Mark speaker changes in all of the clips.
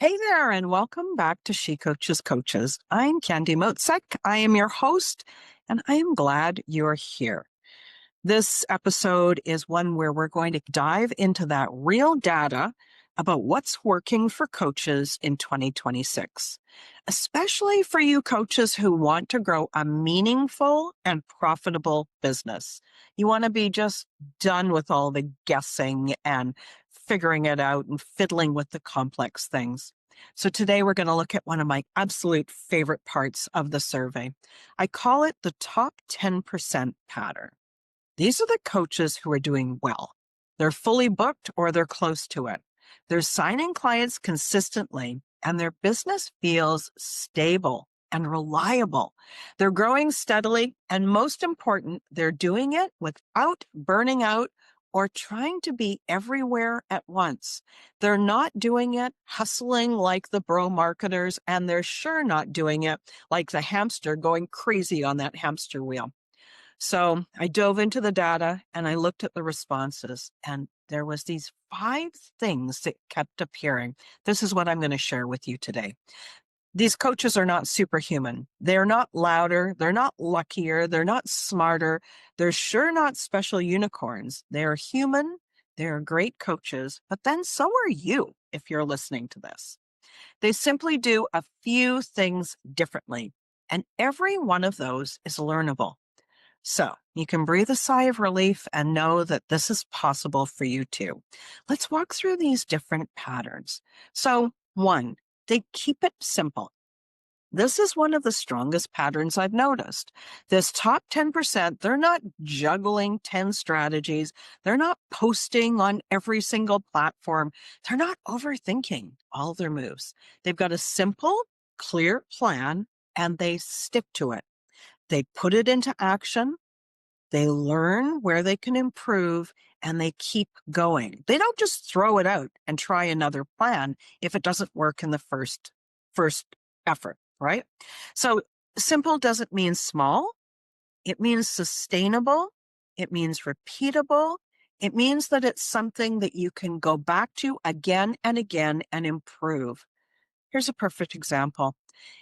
Speaker 1: Hey there, and welcome back to She Coaches Coaches. I'm Candy Motzek. I am your host, and I am glad you're here. This episode is one where we're going to dive into that real data about what's working for coaches in 2026, especially for you coaches who want to grow a meaningful and profitable business. You want to be just done with all the guessing and figuring it out and fiddling with the complex things. So today we're going to look at one of my absolute favorite parts of the survey. I call it the top 10% pattern. These are the coaches who are doing well. They're fully booked or they're close to it. They're signing clients consistently and their business feels stable and reliable. They're growing steadily, and most important, they're doing it without burning out or trying to be everywhere at once. They're not doing it hustling like the bro marketers, and they're sure not doing it like the hamster going crazy on that hamster wheel. So I dove into the data and I looked at the responses, and there was these 5 things that kept appearing. This is what I'm going to share with you today. These coaches are not superhuman. They're not louder. They're not luckier. They're not smarter. They're sure not special unicorns. They're human. They're great coaches, but then so are you if you're listening to this. They simply do a few things differently, and every one of those is learnable. So you can breathe a sigh of relief and know that this is possible for you too. Let's walk through these different patterns. So 1, they keep it simple. This is one of the strongest patterns I've noticed. This top 10%, they're not juggling 10 strategies. They're not posting on every single platform. They're not overthinking all their moves. They've got a simple, clear plan and they stick to it. They put it into action. They learn where they can improve and they keep going. They don't just throw it out and try another plan if it doesn't work in the first effort, right? So simple doesn't mean small. It means sustainable. It means repeatable. It means that it's something that you can go back to again and again and improve. Here's a perfect example.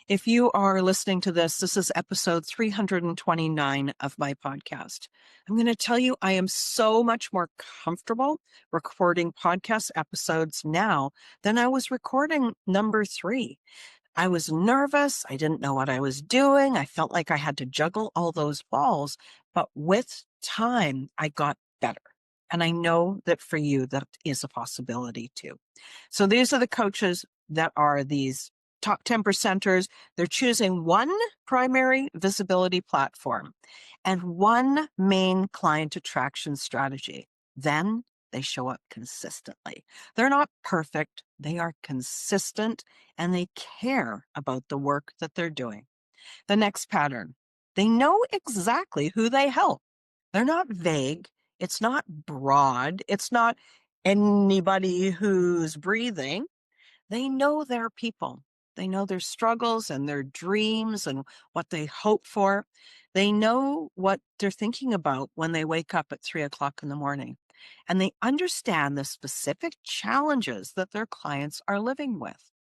Speaker 1: If you are listening to this is episode 329 of my podcast. I'm going to tell you I am so much more comfortable recording podcast episodes now than I was recording number 3. I was nervous. I didn't know what I was doing. I felt like I had to juggle all those balls. But with time, I got better. And I know that for you, that is a possibility too. So these are the coaches that are these top 10 percenters. They're choosing one primary visibility platform and one main client attraction strategy. Then they show up consistently. They're not perfect. They are consistent and they care about the work that they're doing. The next pattern, they know exactly who they help. They're not vague. It's not broad. It's not anybody who's breathing. They know their people. They know their struggles and their dreams and what they hope for. They know what they're thinking about when they wake up at 3 o'clock in the morning. And they understand the specific challenges that their clients are living with.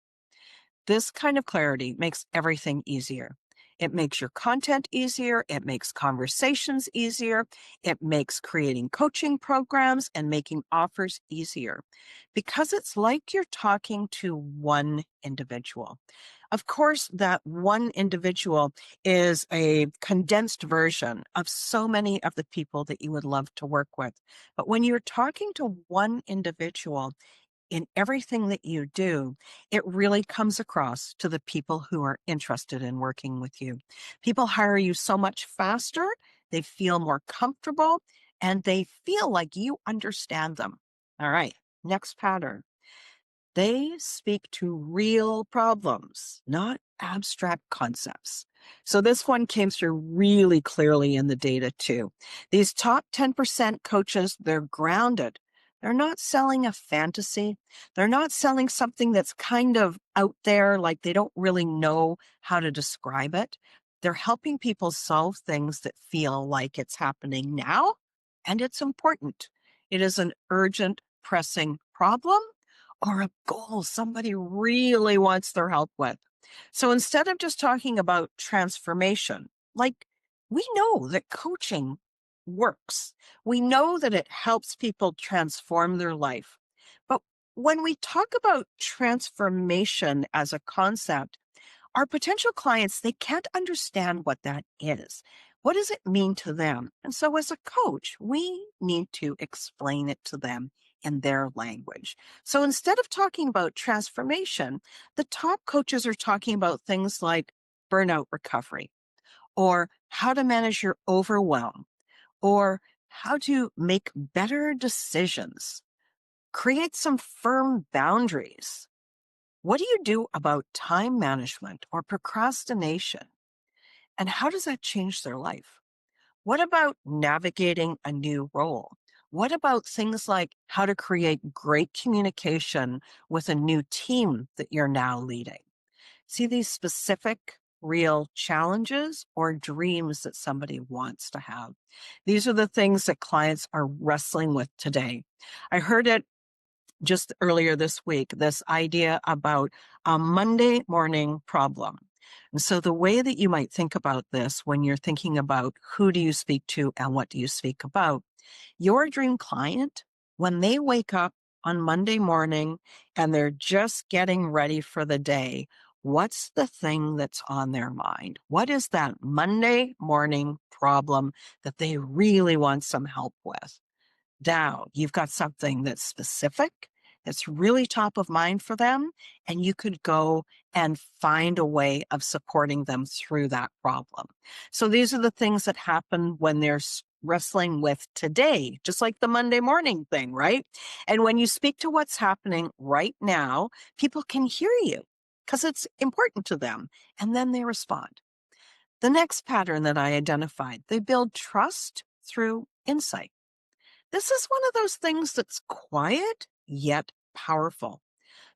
Speaker 1: This kind of clarity makes everything easier. It makes your content easier. It makes conversations easier. It makes creating coaching programs and making offers easier because it's like you're talking to one individual. Of course, that one individual is a condensed version of so many of the people that you would love to work with. But when you're talking to one individual, in everything that you do, it really comes across to the people who are interested in working with you. People hire you so much faster, they feel more comfortable, and they feel like you understand them. All right, next pattern. They speak to real problems, not abstract concepts. So this one came through really clearly in the data too. These top 10% coaches, they're grounded. They're not selling a fantasy. They're not selling something that's kind of out there, like they don't really know how to describe it. They're helping people solve things that feel like it's happening now, and it's important. It is an urgent, pressing problem, or a goal somebody really wants their help with. So instead of just talking about transformation, like we know that coaching works, we know that it helps people transform their life. But when we talk about transformation as a concept, our potential clients, they can't understand what that is. What does it mean to them? And so as a coach, we need to explain it to them in their language. So instead of talking about transformation, the top coaches are talking about things like burnout recovery, or how to manage your overwhelm, or how to make better decisions, create some firm boundaries. What do you do about time management or procrastination? And how does that change their life? What about navigating a new role? What about things like how to create great communication with a new team that you're now leading? See these specific, real challenges or dreams that somebody wants to have. These are the things that clients are wrestling with today. I heard it just earlier this week, this idea about a Monday morning problem. And so the way that you might think about this when you're thinking about who do you speak to and what do you speak about, your dream client, when they wake up on Monday morning and they're just getting ready for the day, what's the thing that's on their mind? What is that Monday morning problem that they really want some help with? Now you've got something that's specific, that's really top of mind for them, and you could go and find a way of supporting them through that problem. So these are the things that happen when they're wrestling with today, just like the Monday morning thing, right? And when you speak to what's happening right now, people can hear you because it's important to them, and then they respond. The next pattern that I identified, they build trust through insight. This is one of those things that's quiet yet powerful.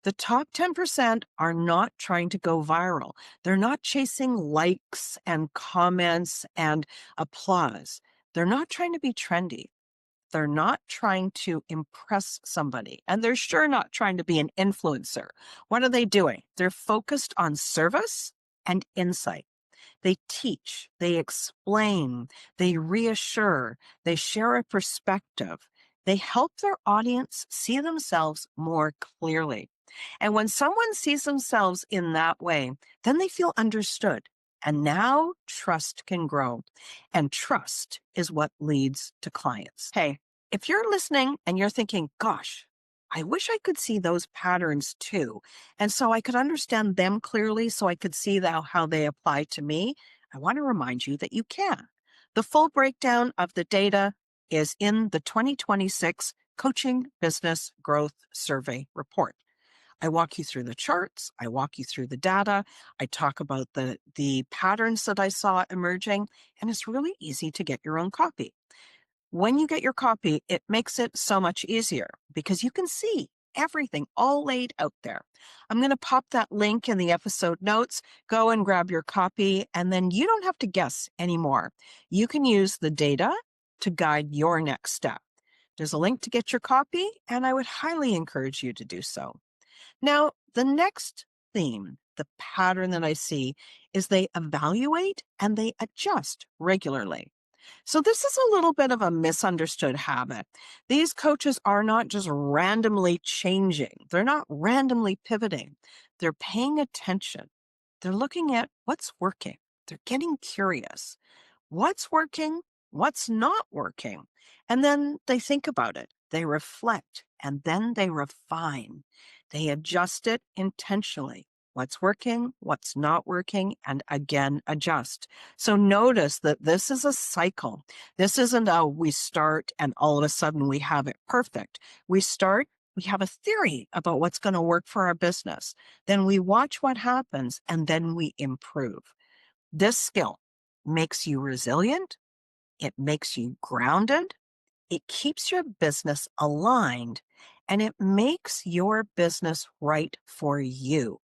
Speaker 1: The top 10% are not trying to go viral. They're not chasing likes and comments and applause. They're not trying to be trendy. They're not trying to impress somebody. And they're sure not trying to be an influencer. What are they doing? They're focused on service and insight. They teach, they explain, they reassure, they share a perspective. They help their audience see themselves more clearly. And when someone sees themselves in that way, then they feel understood. And now trust can grow. And trust is what leads to clients. Hey, if you're listening and you're thinking, gosh, I wish I could see those patterns too. And so I could understand them clearly so I could see how they apply to me. I want to remind you that you can. The full breakdown of the data is in the 2026 Coaching Business Growth Survey report. I walk you through the charts. I walk you through the data. I talk about the patterns that I saw emerging, and it's really easy to get your own copy. When you get your copy, it makes it so much easier because you can see everything all laid out there. I'm going to pop that link in the episode notes. Go and grab your copy, and then you don't have to guess anymore. You can use the data to guide your next step. There's a link to get your copy, and I would highly encourage you to do so. Now, the next theme, the pattern that I see, is they evaluate and they adjust regularly. So this is a little bit of a misunderstood habit. These coaches are not just randomly changing. They're not randomly pivoting. They're paying attention. They're looking at what's working. They're getting curious. What's working? What's not working? And then they think about it. They reflect and then they refine. They adjust it intentionally. What's working, what's not working, and again, adjust. So notice that this is a cycle. This isn't a we start and all of a sudden we have it perfect. We start, we have a theory about what's going to work for our business. Then we watch what happens and then we improve. This skill makes you resilient. It makes you grounded. It keeps your business aligned and it makes your business right for you.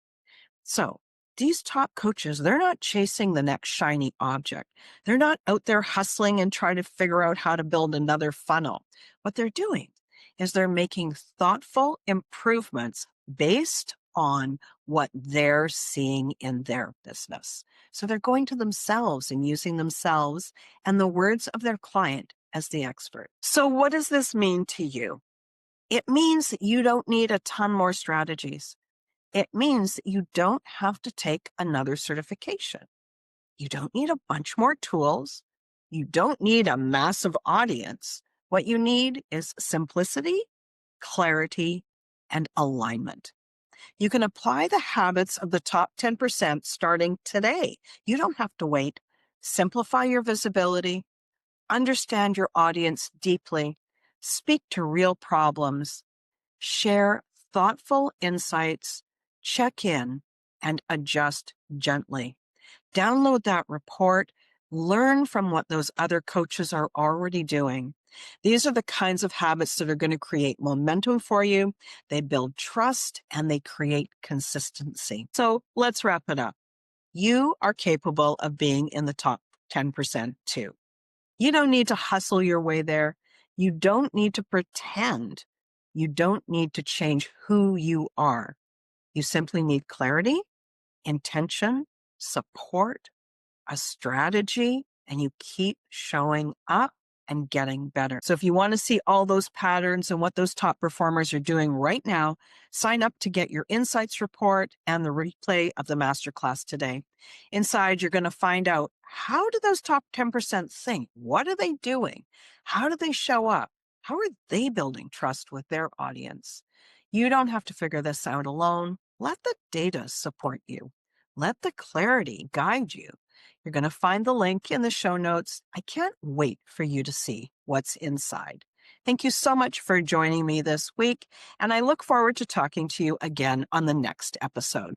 Speaker 1: So these top coaches, they're not chasing the next shiny object. They're not out there hustling and trying to figure out how to build another funnel. What they're doing is they're making thoughtful improvements based on what they're seeing in their business. So they're going to themselves and using themselves and the words of their client as the expert. So what does this mean to you? It means that you don't need a ton more strategies. It means that you don't have to take another certification. You don't need a bunch more tools. You don't need a massive audience. What you need is simplicity, clarity, and alignment. You can apply the habits of the top 10% starting today. You don't have to wait. Simplify your visibility, understand your audience deeply, speak to real problems, share thoughtful insights, check in, and adjust gently. Download that report, learn from what those other coaches are already doing. These are the kinds of habits that are going to create momentum for you. They build trust and they create consistency. So let's wrap it up. You are capable of being in the top 10% too. You don't need to hustle your way there. You don't need to pretend. You don't need to change who you are. You simply need clarity, intention, support, a strategy, and you keep showing up and getting better. So if you want to see all those patterns and what those top performers are doing right now, sign up to get your insights report and the replay of the masterclass today. Inside, you're going to find out, how do those top 10% think? What are they doing? How do they show up? How are they building trust with their audience? You don't have to figure this out alone. Let the data support you. Let the clarity guide you. You're going to find the link in the show notes. I can't wait for you to see what's inside. Thank you so much for joining me this week, and I look forward to talking to you again on the next episode.